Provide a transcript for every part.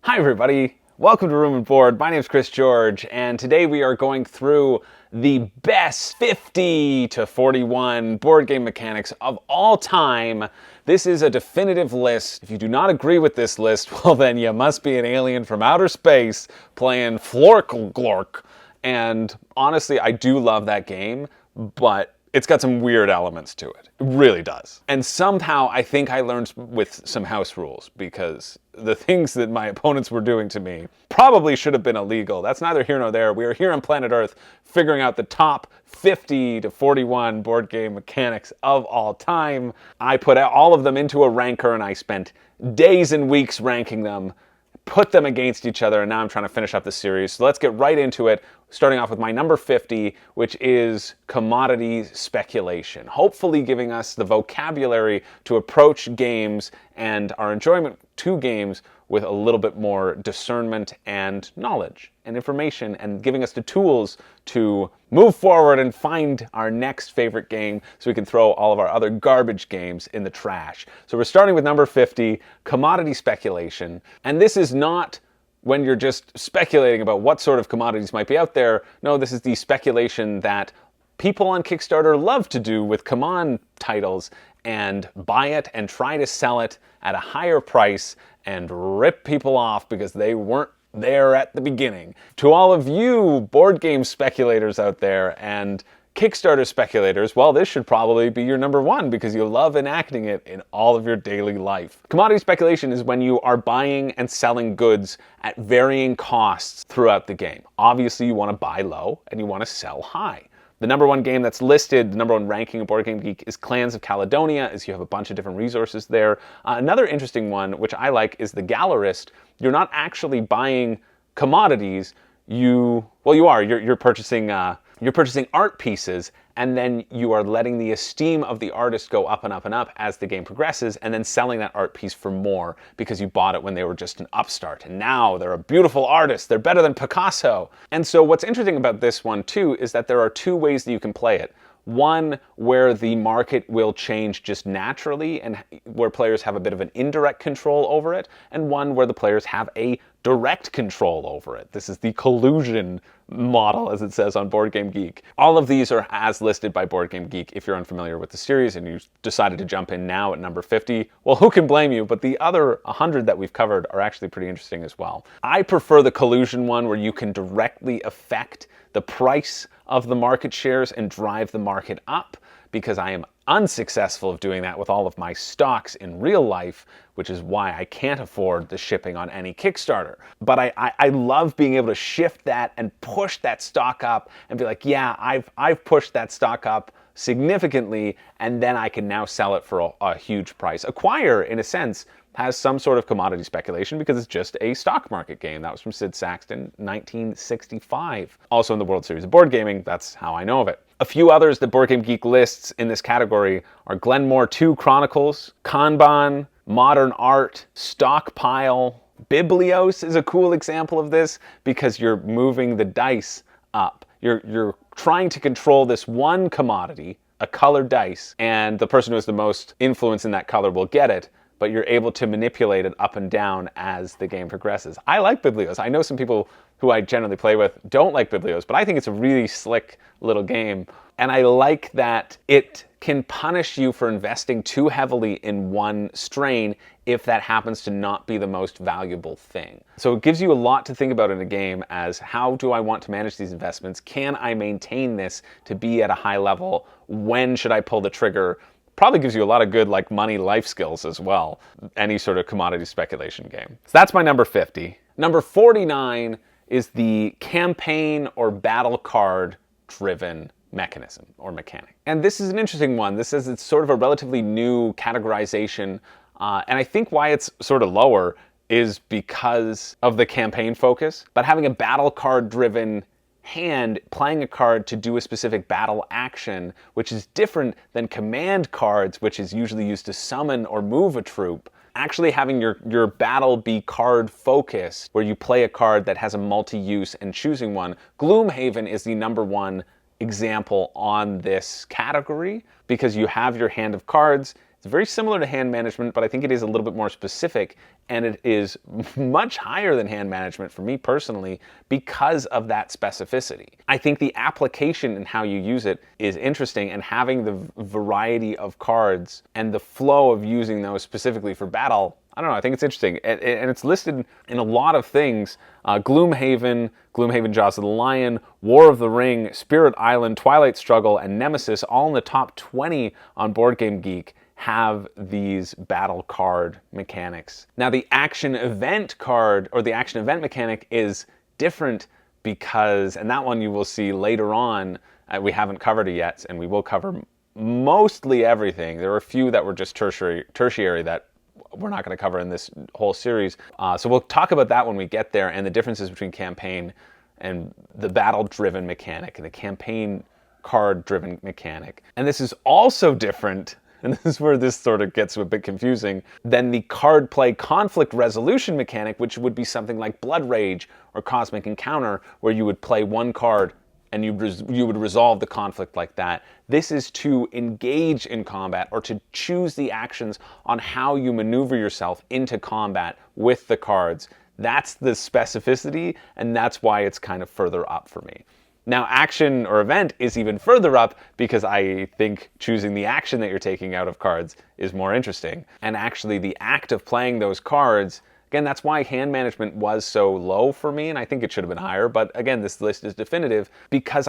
Hi everybody, welcome to Room and Board. My name is Chris George, and today we are going through the best 50 to 41 board game mechanics of all time. This is a definitive list. If you do not agree with this list, well then you must be an alien from outer space playing Florkle. And honestly, I do love that game, but it's got some weird elements to it. It really does. And somehow I think I learned with some house rules, because the things that my opponents were doing to me probably should have been illegal. That's neither here nor there. We are here on planet Earth figuring out the top 50 to 41 board game mechanics of all time. I put all of them into a ranker and I spent days and weeks ranking them, put them against each other, and now I'm trying to finish up the series. So let's get right into it, starting off with my number 50, which is commodity speculation. Hopefully giving us the vocabulary to approach games and our enjoyment to games with a little bit more discernment and knowledge and information, and giving us the tools to move forward and find our next favorite game so we can throw all of our other garbage games in the trash. So we're starting with number 50, commodity speculation. And this is not when you're just speculating about what sort of commodities might be out there. No, this is the speculation that people on Kickstarter love to do with command titles, and buy it and try to sell it at a higher price and rip people off because they weren't there at the beginning. To all of you board game speculators out there and Kickstarter speculators, well, this should probably be your number one because you love enacting it in all of your daily life. Commodity speculation is when you are buying and selling goods at varying costs throughout the game. Obviously, you want to buy low and you want to sell high. The number one game that's listed, the number one ranking of Board Game Geek, is Clans of Caledonia, as you have a bunch of different resources there. Another interesting one, which I like, is the Gallerist. You're not actually buying commodities. You are. You're purchasing art pieces, and then you are letting the esteem of the artist go up and up and up as the game progresses, and then selling that art piece for more because you bought it when they were just an upstart. And now they're a beautiful artist. They're better than Picasso. And so what's interesting about this one too is that there are two ways that you can play it. One where the market will change just naturally and where players have a bit of an indirect control over it, and one where the players have a direct control over it. This is the collusion model, as it says on Board Game Geek. All of these are as listed by Board Game Geek. If you're unfamiliar with the series and you decided to jump in now at number 50, well, who can blame you? But the other 100 that we've covered are actually pretty interesting as well. I prefer the collusion one where you can directly affect the price of the market shares and drive the market up, because I am unsuccessful of doing that with all of my stocks in real life, which is why I can't afford the shipping on any Kickstarter. But I love being able to shift that and push that stock up and be like, yeah, I've pushed that stock up significantly, and then I can now sell it for a huge price. Acquire, in a sense, has some sort of commodity speculation because it's just a stock market game. That was from Sid Saxton, 1965. Also in the World Series of Board Gaming, that's how I know of it. A few others that Board Game Geek lists in this category are Glenmore 2 Chronicles, Kanban, Modern Art, Stockpile. Biblios is a cool example of this because you're moving the dice up. You're trying to control this one commodity, a colored dice, and the person who has the most influence in that color will get it, but you're able to manipulate it up and down as the game progresses. I like Biblios. I know some people who I generally play with don't like Biblios, but I think it's a really slick little game. And I like that it can punish you for investing too heavily in one strain if that happens to not be the most valuable thing. So it gives you a lot to think about in a game as how do I want to manage these investments? Can I maintain this to be at a high level? When should I pull the trigger? Probably gives you a lot of good money life skills as well, any sort of commodity speculation game. So that's my number 50. Number 49 is the campaign or battle card driven mechanism or mechanic. And this is an interesting one. This is it's sort of a relatively new categorization, and I think why it's sort of lower is because of the campaign focus. But having a battle card driven hand, playing a card to do a specific battle action, which is different than command cards, which is usually used to summon or move a troop. Actually having your battle be card focused, where you play a card that has a multi-use and choosing one. Gloomhaven is the number one example on this category because you have your hand of cards. It's very similar to hand management, but I think it is a little bit more specific, and it is much higher than hand management for me personally because of that specificity. I think the application and how you use it is interesting, and having the variety of cards and the flow of using those specifically for battle, I don't know, I think it's interesting. And it's listed in a lot of things. Gloomhaven, Gloomhaven Jaws of the Lion, War of the Ring, Spirit Island, Twilight Struggle, and Nemesis, all in the top 20 on BoardGameGeek, have these battle card mechanics. Now the action event card, or the action event mechanic, is different because, and that one you will see later on, we haven't covered it yet, and we will cover mostly everything. There are a few that were just tertiary that we're not going to cover in this whole series. So we'll talk about that when we get there, and the differences between campaign and the battle-driven mechanic and the campaign card-driven mechanic. And this is also different, and this is where this sort of gets a bit confusing, than the card play conflict resolution mechanic, which would be something like Blood Rage or Cosmic Encounter, where you would play one card and you would resolve the conflict like that. This is to engage in combat, or to choose the actions on how you maneuver yourself into combat with the cards. That's the specificity, and that's why it's kind of further up for me. Now, action or event is even further up because I think choosing the action that you're taking out of cards is more interesting. And actually the act of playing those cards, again, that's why hand management was so low for me, and I think it should have been higher, but again, this list is definitive because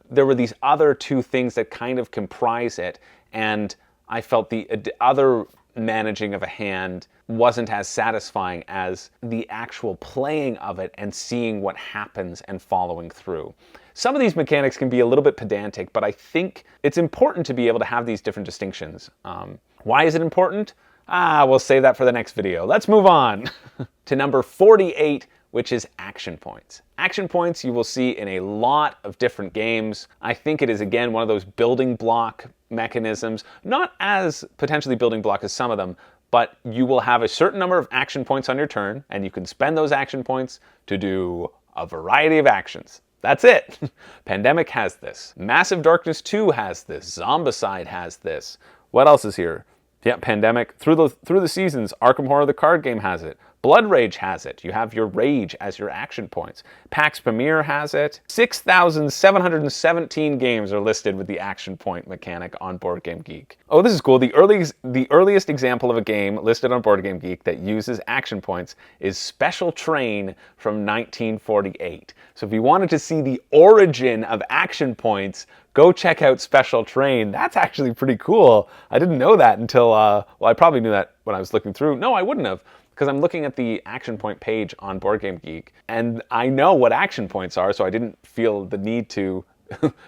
there were these other two things that kind of comprise it, and I felt the other managing of a hand wasn't as satisfying as the actual playing of it and seeing what happens and following through. Some of these mechanics can be a little bit pedantic, but I think it's important to be able to have these different distinctions. Why is it important? We'll save that for the next video. Let's move on to number 48, which is action points. Action points you will see in a lot of different games. I think it is, again, one of those building block mechanisms, not as potentially building block as some of them, but you will have a certain number of action points on your turn, and you can spend those action points to do a variety of actions. That's it. Pandemic has this. Massive Darkness 2 has this. Zombicide has this. What else is here? Yeah, Pandemic. Through the Seasons, Arkham Horror the card game has it. Blood Rage has it. You have your Rage as your action points. PAX Premier has it. 6,717 games are listed with the action point mechanic on BoardGameGeek. Oh, this is cool. The earliest example of a game listed on BoardGameGeek that uses action points is Special Train from 1948. So if you wanted to see the origin of action points, go check out Special Train. That's actually pretty cool. I didn't know that until, well, I probably knew that when I was looking through. No, I wouldn't have, because I'm looking at the action point page on BoardGameGeek, and I know what action points are, so I didn't feel the need to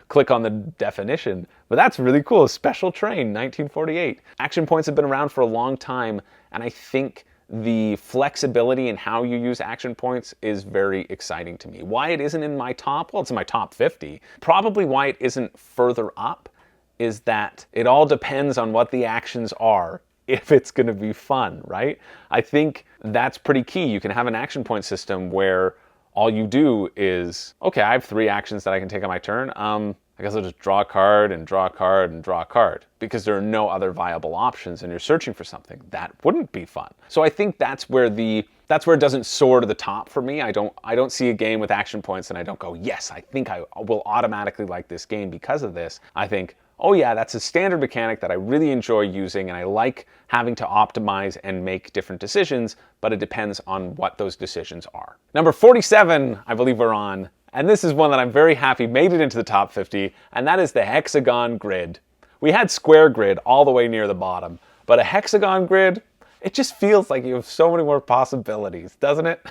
click on the definition. But that's really cool. Special Train, 1948. Action points have been around for a long time, and I think the flexibility in how you use action points is very exciting to me. Why it isn't in my top, well, it's in my top 50. Probably why it isn't further up is that it all depends on what the actions are, if it's going to be fun, right? I think that's pretty key. You can have an action point system where all you do is, okay, I have 3 actions that I can take on my turn. I guess I'll just draw a card and draw a card and draw a card, because there are no other viable options and you're searching for something. That wouldn't be fun. So I think that's where it doesn't soar to the top for me. I don't see a game with action points and I don't go, yes, I think I will automatically like this game because of this. I think, oh yeah, that's a standard mechanic that I really enjoy using, and I like having to optimize and make different decisions, but it depends on what those decisions are. Number 47, I believe we're on, and this is one that I'm very happy made it into the top 50, and that is the Hexagon Grid. We had Square Grid all the way near the bottom, but a Hexagon Grid, it just feels like you have so many more possibilities, doesn't it?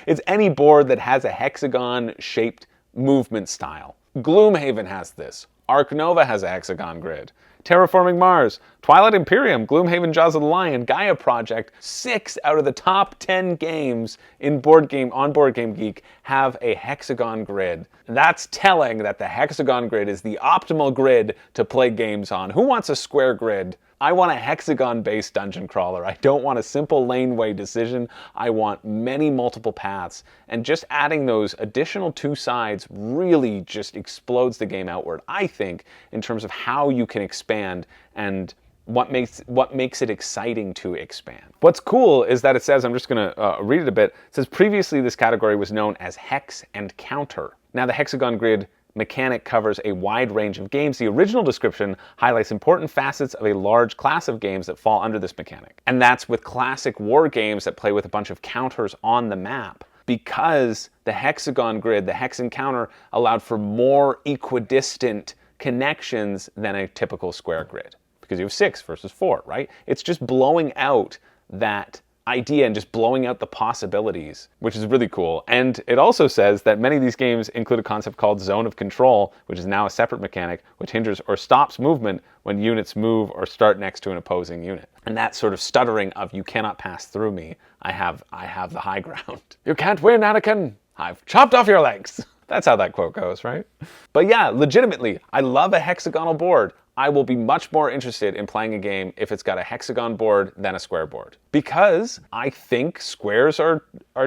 It's any board that has a hexagon-shaped movement style. Gloomhaven has this. Arc Nova has a Hexagon Grid. Terraforming Mars, Twilight Imperium, Gloomhaven Jaws of the Lion, Gaia Project, 6 out of the top 10 games on BoardGameGeek have a Hexagon Grid. That's telling that the Hexagon Grid is the optimal grid to play games on. Who wants a square grid? I want a hexagon-based dungeon crawler. I don't want a simple laneway decision. I want many multiple paths. And just adding those additional 2 sides really just explodes the game outward, I think, in terms of how you can expand and what makes it exciting to expand. What's cool is that it says, I'm just going to read it a bit, it says previously this category was known as hex and counter. Now the Hexagon Grid mechanic covers a wide range of games. The original description highlights important facets of a large class of games that fall under this mechanic. And that's with classic war games that play with a bunch of counters on the map. Because the Hexagon Grid, the hex and counter, allowed for more equidistant connections than a typical square grid. Because you have 6 versus 4, right? It's just blowing out that idea and just blowing out the possibilities, which is really cool. And it also says that many of these games include a concept called zone of control, which is now a separate mechanic, which hinders or stops movement when units move or start next to an opposing unit. And that sort of stuttering of you cannot pass through me, I have the high ground. You can't win, Anakin. I've chopped off your legs. That's how that quote goes, right? But yeah, legitimately, I love a hexagonal board. I will be much more interested in playing a game if it's got a hexagon board than a square board. Because I think squares are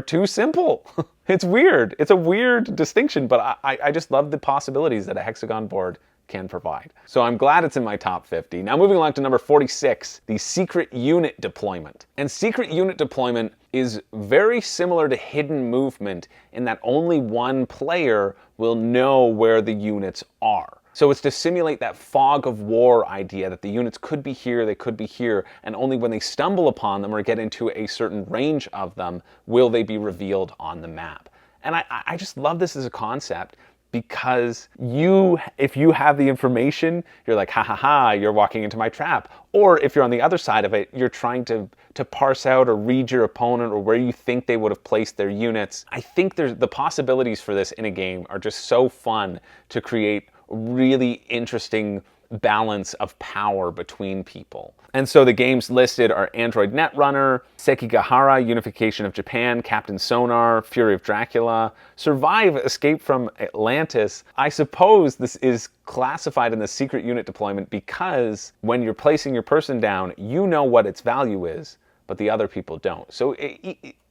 too simple. It's weird. It's a weird distinction, but I just love the possibilities that a hexagon board can provide. So I'm glad it's in my top 50. Now moving along to number 46, the secret unit deployment. And secret unit deployment is very similar to hidden movement in that only one player will know where the units are. So it's to simulate that fog of war idea that the units could be here, they could be here, and only when they stumble upon them or get into a certain range of them will they be revealed on the map. And I just love this as a concept because if you have the information, you're like, ha ha ha, you're walking into my trap. Or if you're on the other side of it, you're trying to parse out or read your opponent or where you think they would have placed their units. I think the possibilities for this in a game are just so fun to create really interesting balance of power between people. And so the games listed are Android Netrunner, Sekigahara, Unification of Japan, Captain Sonar, Fury of Dracula, Survive, Escape from Atlantis. I suppose this is classified in the secret unit deployment because when you're placing your person down, you know what its value is, but the other people don't. So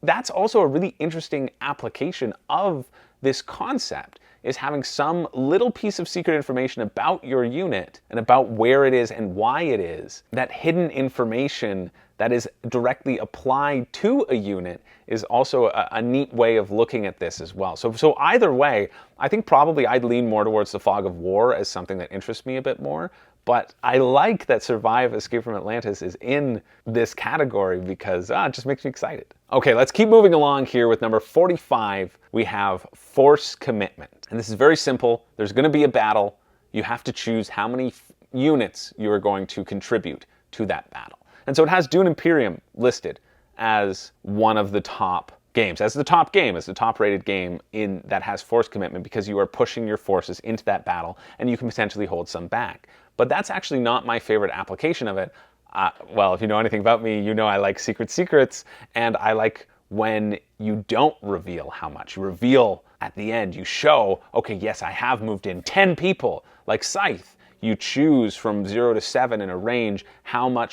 that's also a really interesting application of this concept, is having some little piece of secret information about your unit and about where it is and why it is. That hidden information that is directly applied to a unit is also a neat way of looking at this as well. So either way, I think probably I'd lean more towards the fog of war as something that interests me a bit more. But I like that Survive, Escape from Atlantis is in this category because it just makes me excited. Okay, let's keep moving along here with number 45. We have Force Commitment. And this is very simple. There's going to be a battle. You have to choose how many units you are going to contribute to that battle. And so it has Dune Imperium listed as one of the top games, as the top game, as the top rated game that has force commitment because you are pushing your forces into that battle and you can potentially hold some back. But that's actually not my favorite application of it. Well, if you know anything about me, you know I like secrets, and I like when you don't reveal how much. You reveal at the end, you show, okay, yes, I have moved in 10 people, like Scythe. You choose from 0 to 7 in a range how many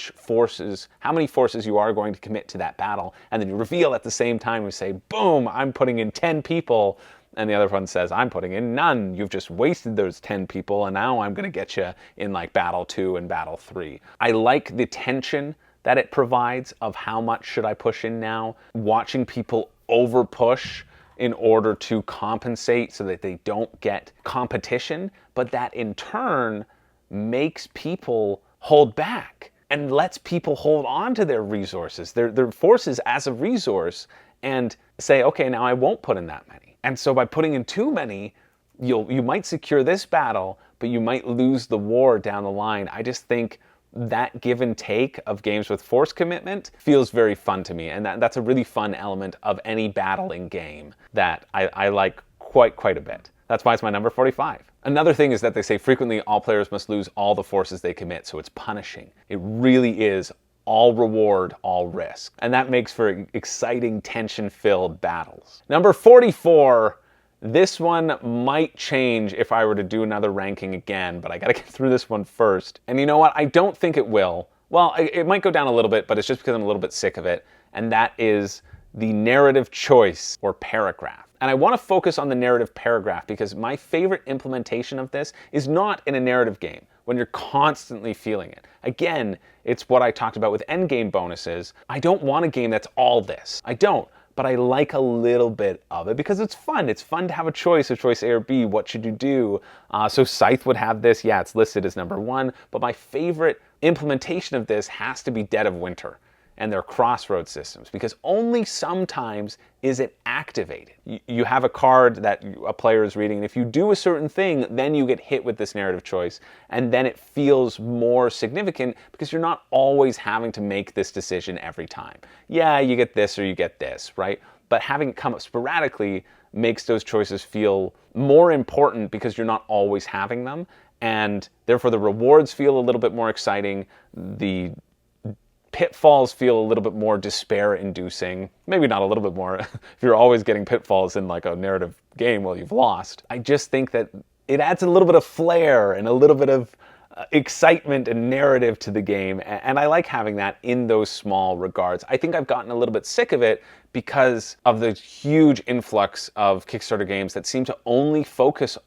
forces you are going to commit to that battle, and then you reveal at the same time, we say, boom, I'm putting in 10 people, and the other one says, I'm putting in none. You've just wasted those 10 people, and now I'm going to get you in like battle 2 and battle 3. I like the tension that it provides of how much should I push in now, watching people over push in order to compensate so that they don't get competition, but that in turn makes people hold back and lets people hold on to their resources, their forces as a resource, and say, okay, now I won't put in that many. And so by putting in too many, you might secure this battle, but you might lose the war down the line. I just think that give and take of games with force commitment feels very fun to me. And that's a really fun element of any battling game that I like quite a bit. That's why it's my number 45. Another thing is that they say frequently all players must lose all the forces they commit, so it's punishing. It really is all reward, all risk. And that makes for exciting, tension-filled battles. Number 44, this one might change if I were to do another ranking again, but I gotta get through this one first. And you know what? I don't think it will. Well, it might go down a little bit, but it's just because I'm a little bit sick of it. And that is the narrative choice or paragraph. And I want to focus on the narrative paragraph because my favorite implementation of this is not in a narrative game, when you're constantly feeling it. Again, it's what I talked about with endgame bonuses. I don't want a game that's all this. I don't. But I like a little bit of it because it's fun. It's fun to have a choice A or B. What should you do? So Scythe would have this. Yeah, it's listed as number 1. But my favorite implementation of this has to be Dead of Winter and their crossroad systems, because only sometimes is it activated. You have a card that a player is reading, and if you do a certain thing, then you get hit with this narrative choice, and then it feels more significant because you're not always having to make this decision every time. Yeah, you get this or you get this, right? But having it come up sporadically makes those choices feel more important because you're not always having them, and therefore the rewards feel a little bit more exciting. The pitfalls feel a little bit more despair-inducing. Maybe not a little bit more. If you're always getting pitfalls in like a narrative game, well, you've lost. I just think that it adds a little bit of flair and a little bit of excitement and narrative to the game, and I like having that in those small regards. I think I've gotten a little bit sick of it because of the huge influx of Kickstarter games that seem to only focus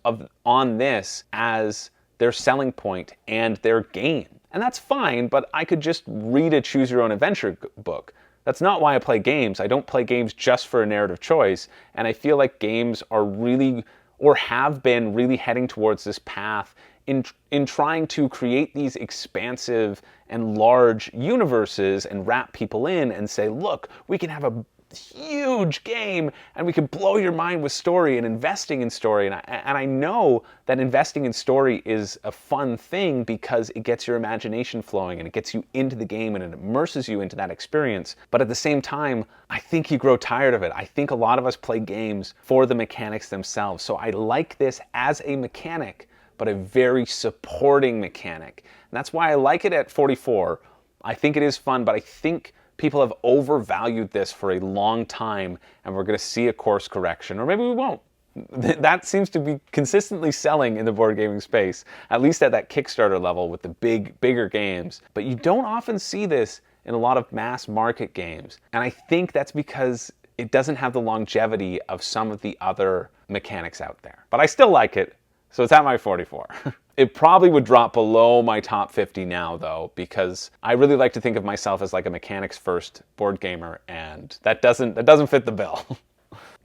on this as their selling point and their game. And that's fine, but I could just read a choose your own adventure book. That's not why I play games. I don't play games just for a narrative choice, and I feel like games are really, or have been really heading towards this path in trying to create these expansive and large universes and wrap people in and say, look, we can have a huge game and we can blow your mind with story and investing in story. And I know that investing in story is a fun thing because it gets your imagination flowing and it gets you into the game and it immerses you into that experience. But at the same time, I think you grow tired of it. I think a lot of us play games for the mechanics themselves. So I like this as a mechanic, but a very supporting mechanic. And that's why I like it at 44. I think it is fun, but I think people have overvalued this for a long time, and we're going to see a course correction, or maybe we won't. That seems to be consistently selling in the board gaming space, at least at that Kickstarter level with the bigger games. But you don't often see this in a lot of mass market games, and I think that's because it doesn't have the longevity of some of the other mechanics out there. But I still like it, so it's at my 44. It probably would drop below my top 50 now, though, because I really like to think of myself as like a mechanics first board gamer, and that doesn't fit the bill.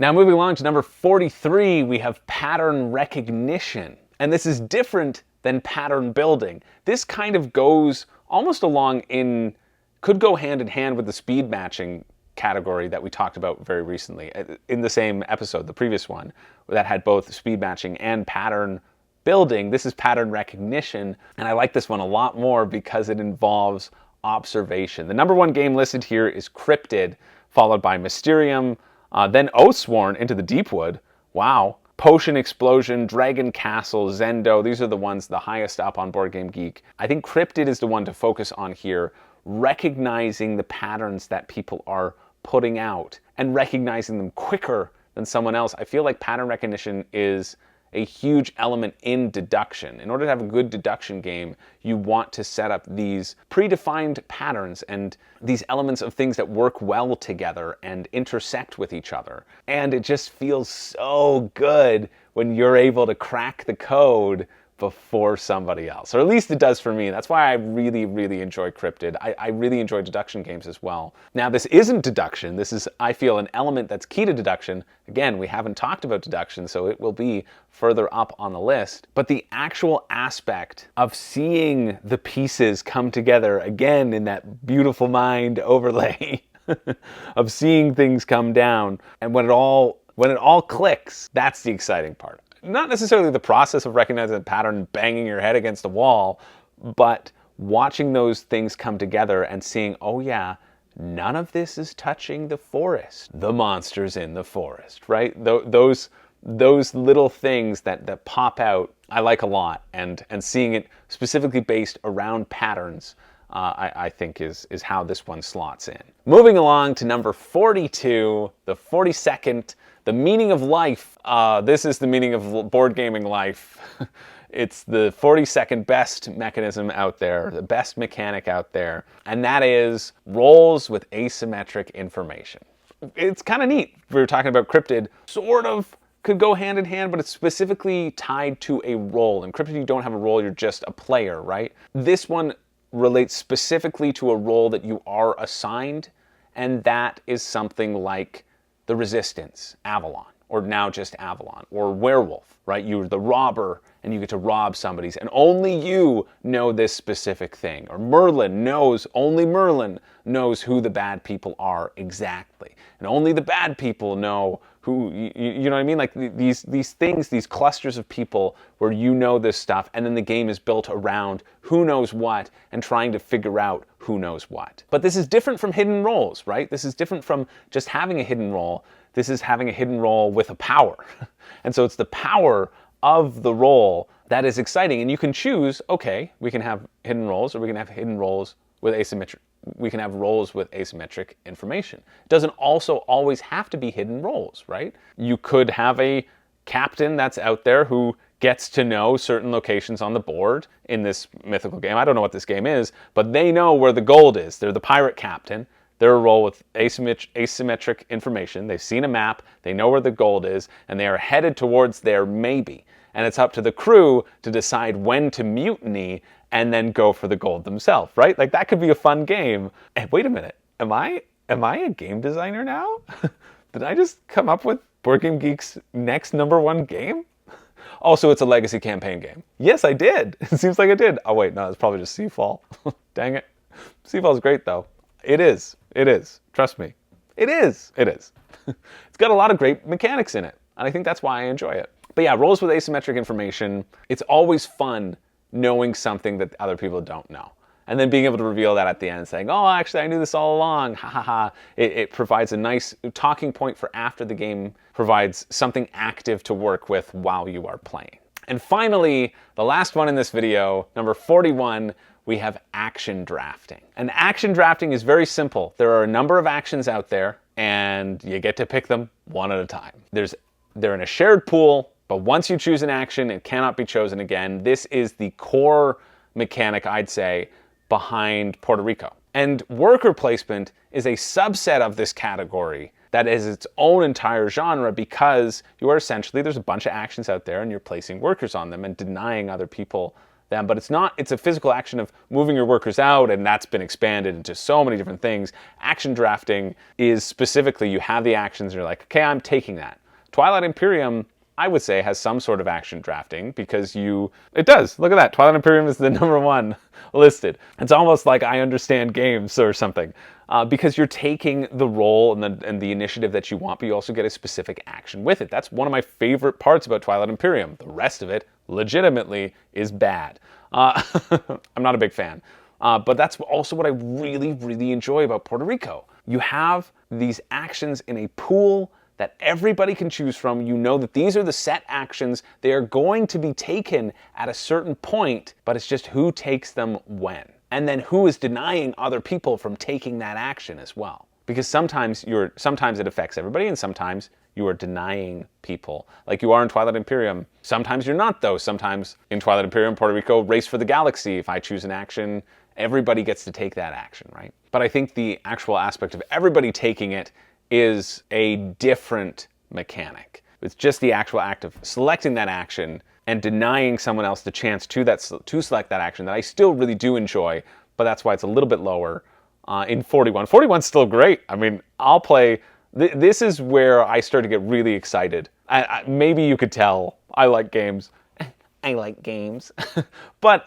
Now moving along to number 43, we have pattern recognition. And this is different than pattern building. This kind of goes almost could go hand in hand with the speed matching category that we talked about very recently in the same episode, the previous one, that had both speed matching and pattern building. This is pattern recognition, and I like this one a lot more because it involves observation. The number 1 game listed here is Cryptid, followed by Mysterium, then Oathsworn into the Deepwood. Wow. Potion Explosion, Dragon Castle, Zendo. These are the ones the highest up on Board Game Geek. I think Cryptid is the one to focus on here, recognizing the patterns that people are putting out and recognizing them quicker than someone else. I feel like pattern recognition is a huge element in deduction. In order to have a good deduction game, you want to set up these predefined patterns and these elements of things that work well together and intersect with each other. And it just feels so good when you're able to crack the code before somebody else, or at least it does for me. That's why I really, really enjoy Cryptid. I really enjoy deduction games as well. Now, this isn't deduction. This is, I feel, an element that's key to deduction. Again, we haven't talked about deduction, so it will be further up on the list. But the actual aspect of seeing the pieces come together, again, in that beautiful mind overlay of seeing things come down, and when it all clicks, that's the exciting part. Not necessarily the process of recognizing a pattern and banging your head against a wall, but watching those things come together and seeing, oh yeah, none of this is touching the forest. The monster's in the forest, right? Those little things that pop out, I like a lot. And seeing it specifically based around patterns, I think is how this one slots in. Moving along to number 42, the 42nd, the meaning of life. This is the meaning of board gaming life. It's the 42nd best mechanism out there, the best mechanic out there, and that is rolls with asymmetric information. it's kind of neat. We were talking about cryptid, sort of could go hand in hand, but it's specifically tied to a role. In cryptid, you don't have a role, you're just a player, right? This one relates specifically to a role that you are assigned, and that is something like the Resistance, Avalon, or now just Avalon, or Werewolf, right? You're the robber and you get to rob somebody's, and only you know this specific thing. Or only Merlin knows who the bad people are exactly. And only the bad people know who, you know what I mean? Like these things, these clusters of people where you know this stuff, and then the game is built around who knows what and trying to figure out who knows what. But this is different from hidden roles, right? This is different from just having a hidden role. This is having a hidden role with a power. And so it's the power of the role that is exciting. And you can choose, okay, we can have hidden roles, or we can have hidden roles with asymmetric. We can have roles with asymmetric information. It doesn't also always have to be hidden roles, right? You could have a captain that's out there who gets to know certain locations on the board in this mythical game. I don't know what this game is, but they know where the gold is. They're the pirate captain. They're a role with asymmetric information. They've seen a map, they know where the gold is, and they are headed towards there maybe. And it's up to the crew to decide when to mutiny and then go for the gold themselves, right? Like that could be a fun game. And wait a minute, am I a game designer now? Did I just come up with Board Game Geek's next #1 game? Also, it's a legacy campaign game. Yes, I did. It seems like I did. Oh wait, no, it's probably just Seafall. Dang it. Seafall's great though. It is. It is. Trust me. It is. It is. It's got a lot of great mechanics in it, and I think that's why I enjoy it. But yeah, roles with asymmetric information, it's always fun knowing something that other people don't know. And then being able to reveal that at the end, saying, oh, actually, I knew this all along, ha ha ha. It provides a nice talking point for after the game, provides something active to work with while you are playing. And finally, the last one in this video, number 41, we have action drafting. And action drafting is very simple. There are a number of actions out there, and you get to pick them one at a time. They're in a shared pool, but once you choose an action, it cannot be chosen again. This is the core mechanic, I'd say, behind Puerto Rico. And worker placement is a subset of this category that is its own entire genre, because you are essentially, there's a bunch of actions out there and you're placing workers on them and denying other people them. But it's a physical action of moving your workers out, and that's been expanded into so many different things. Action drafting is specifically, you have the actions and you're like, okay, I'm taking that. Twilight Imperium, I would say, has some sort of action drafting, because it does. Look at that. Twilight Imperium is the #1 listed. It's almost like I understand games or something, because you're taking the role and the initiative that you want, but you also get a specific action with it. That's one of my favorite parts about Twilight Imperium. The rest of it, legitimately, is bad. I'm not a big fan. But that's also what I really, really enjoy about Puerto Rico. You have these actions in a pool that everybody can choose from. You know that these are the set actions. They are going to be taken at a certain point, but it's just who takes them when. And then who is denying other people from taking that action as well. Because sometimes it affects everybody, and sometimes you are denying people, like you are in Twilight Imperium. Sometimes you're not, though. Sometimes in Twilight Imperium, Puerto Rico, Race for the Galaxy, if I choose an action, everybody gets to take that action, right? But I think the actual aspect of everybody taking it is a different mechanic. It's just the actual act of selecting that action and denying someone else the chance to select that action that I still really do enjoy, but that's why it's a little bit lower in 41. 41's still great. I mean, I'll play. This is where I start to get really excited. Maybe you could tell I like games. I like games. But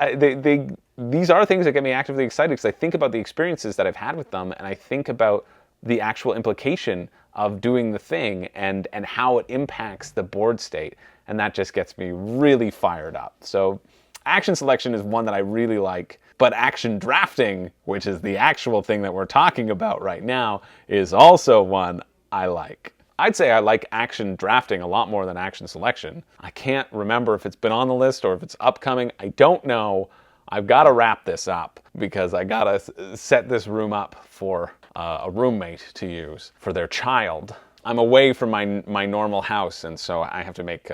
these are things that get me actively excited, because I think about the experiences that I've had with them, and I think about the actual implication of doing the thing and how it impacts the board state. And that just gets me really fired up. So action selection is one that I really like, but action drafting, which is the actual thing that we're talking about right now, is also one I like. I'd say I like action drafting a lot more than action selection. I can't remember if it's been on the list or if it's upcoming. I don't know. I've got to wrap this up, because I got to set this room up for a roommate to use for their child. I'm away from my normal house, and so I have to make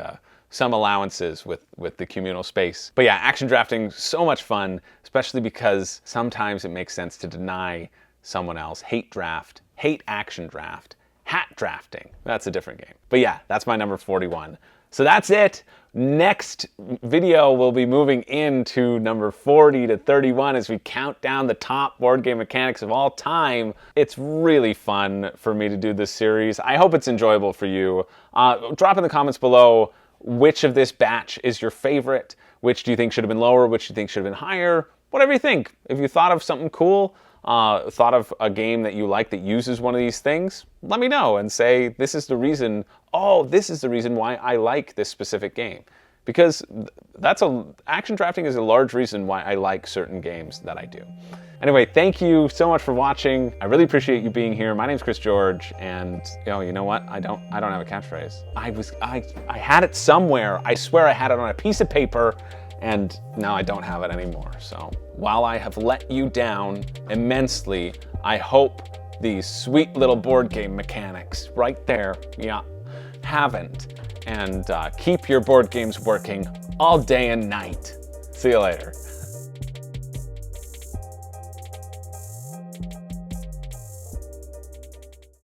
some allowances with the communal space. But yeah, action drafting, so much fun, especially because sometimes it makes sense to deny someone else, hate action draft, Hat drafting. That's a different game. But yeah, that's my number 41. So that's it. Next video, we'll be moving into number 40 to 31 as we count down the top board game mechanics of all time. It's really fun for me to do this series. I hope it's enjoyable for you. Drop in the comments below which of this batch is your favorite. Which do you think should have been lower? Which do you think should have been higher? Whatever you think. If you thought of something cool, thought of a game that you like that uses one of these things, let me know and say, this is the reason, this is the reason why I like this specific game. Because action drafting is a large reason why I like certain games that I do. Anyway, thank you so much for watching. I really appreciate you being here. My name's Chris George, and you know what? I don't have a catchphrase. I had it somewhere. I swear I had it on a piece of paper, and now I don't have it anymore. So while I have let you down immensely, I hope these sweet little board game mechanics right there, haven't. And keep your board games working all day and night. See you later.